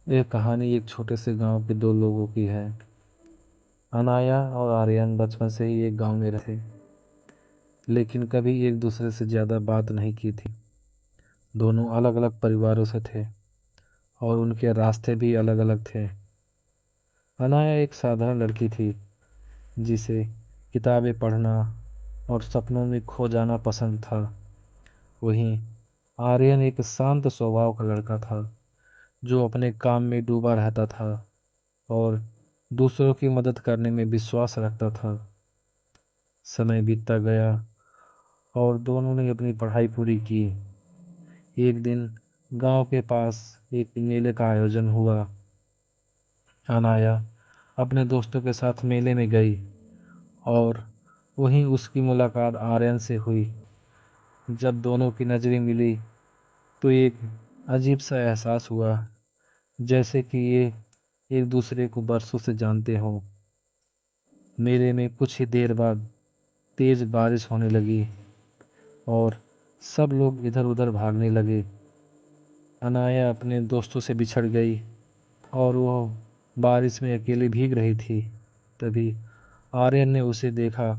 यह कहानी एक छोटे से गांव के दो लोगों की है। अनाया और आर्यन बचपन से ही एक गांव में रहे, लेकिन कभी एक दूसरे से ज़्यादा बात नहीं की थी। दोनों अलग अलग परिवारों से थे और उनके रास्ते भी अलग अलग थे। अनाया एक साधारण लड़की थी जिसे किताबें पढ़ना और सपनों में खो जाना पसंद था। वहीं आर्यन एक शांत स्वभाव का लड़का था जो अपने काम में डूबा रहता था और दूसरों की मदद करने में विश्वास रखता था। समय बीतता गया और दोनों ने अपनी पढ़ाई पूरी की। एक दिन गांव के पास एक मेले का आयोजन हुआ। अनाया अपने दोस्तों के साथ मेले में गई और वहीं उसकी मुलाकात आर्यन से हुई। जब दोनों की नज़रें मिली तो एक अजीब सा एहसास हुआ, जैसे कि ये एक दूसरे को बरसों से जानते हों। मेले में कुछ ही देर बाद तेज बारिश होने लगी और सब लोग इधर उधर भागने लगे। अनाया अपने दोस्तों से बिछड़ गई और वो बारिश में अकेली भीग रही थी। तभी आर्यन ने उसे देखा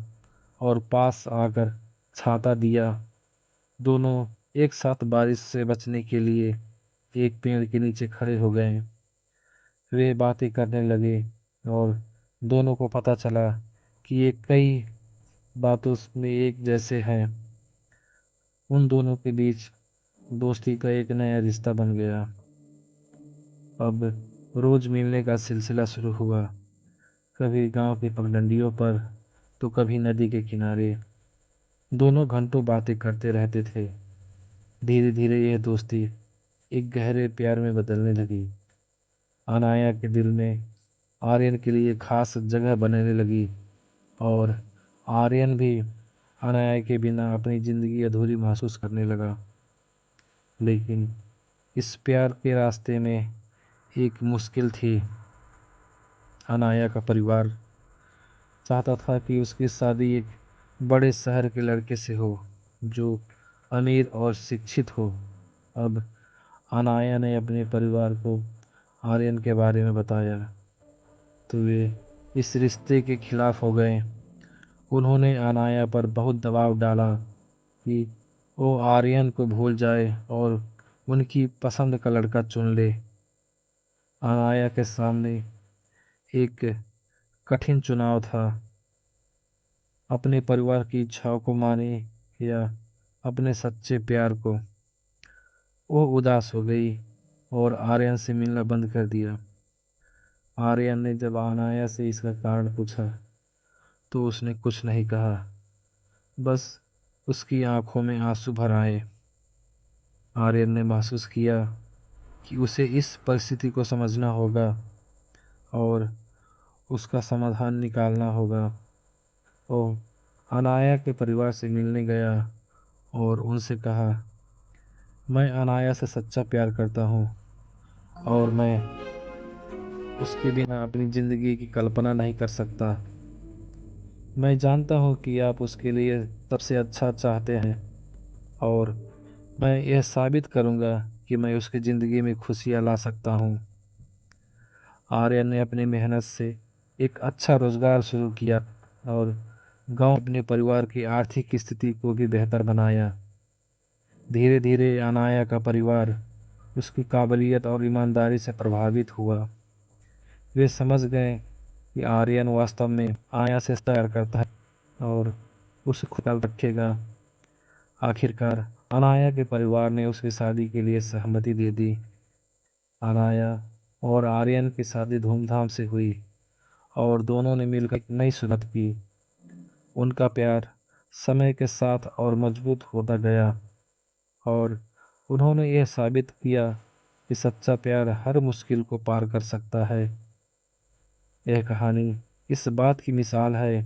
और पास आकर छाता दिया। दोनों एक साथ बारिश से बचने के लिए एक पेड़ के नीचे खड़े हो गए। वे बातें करने लगे और दोनों को पता चला कि ये कई बातों में एक जैसे हैं। उन दोनों के बीच दोस्ती का एक नया रिश्ता बन गया। अब रोज मिलने का सिलसिला शुरू हुआ, कभी गांव की पगडंडियों पर तो कभी नदी के किनारे। दोनों घंटों बातें करते रहते थे। धीरे धीरे यह दोस्ती एक गहरे प्यार में बदलने लगी। अनाया के दिल में आर्यन के लिए खास जगह बनने लगी और आर्यन भी अनाया के बिना अपनी ज़िंदगी अधूरी महसूस करने लगा। लेकिन इस प्यार के रास्ते में एक मुश्किल थी। अनाया का परिवार चाहता था कि उसकी शादी एक बड़े शहर के लड़के से हो जो अमीर और शिक्षित हो। अब अनाया ने अपने परिवार को आर्यन के बारे में बताया तो वे इस रिश्ते के खिलाफ हो गए। उन्होंने अनाया पर बहुत दबाव डाला कि वो आर्यन को भूल जाए और उनकी पसंद का लड़का चुन ले। अनाया के सामने एक कठिन चुनाव था, अपने परिवार की इच्छाओं को माने या अपने सच्चे प्यार को। वो उदास हो गई और आर्यन से मिलना बंद कर दिया। आर्यन ने जब अनाया से इसका कारण पूछा तो उसने कुछ नहीं कहा, बस उसकी आंखों में आंसू भर आए। आर्यन ने महसूस किया कि उसे इस परिस्थिति को समझना होगा और उसका समाधान निकालना होगा। वो अनाया के परिवार से मिलने गया और उनसे कहा, मैं अनाया से सच्चा प्यार करता हूँ और मैं उसके बिना अपनी ज़िंदगी की कल्पना नहीं कर सकता। मैं जानता हूँ कि आप उसके लिए सबसे अच्छा चाहते हैं और मैं यह साबित करूँगा कि मैं उसकी ज़िंदगी में खुशियाँ ला सकता हूँ। आर्यन ने अपनी मेहनत से एक अच्छा रोज़गार शुरू किया और गांव अपने परिवार की आर्थिक स्थिति को भी बेहतर बनाया। धीरे धीरे अनाया का परिवार उसकी काबिलियत और ईमानदारी से प्रभावित हुआ। वे समझ गए कि आर्यन वास्तव में अनाया से प्यार करता है और उसे ख्याल रखेगा। आखिरकार अनाया के परिवार ने उसकी शादी के लिए सहमति दे दी। अनाया और आर्यन की शादी धूमधाम से हुई और दोनों ने मिलकर एक नई शुरुआत की। उनका प्यार समय के साथ और मजबूत होता गया और उन्होंने यह साबित किया कि सच्चा प्यार हर मुश्किल को पार कर सकता है। यह कहानी इस बात की मिसाल है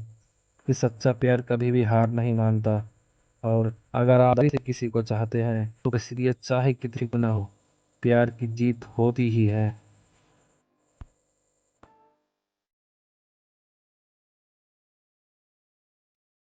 कि सच्चा प्यार कभी भी हार नहीं मानता और अगर आप दिल से किसी को चाहते हैं तो बसीरियत चाहे कितनी भी ना हो, प्यार की जीत होती ही है।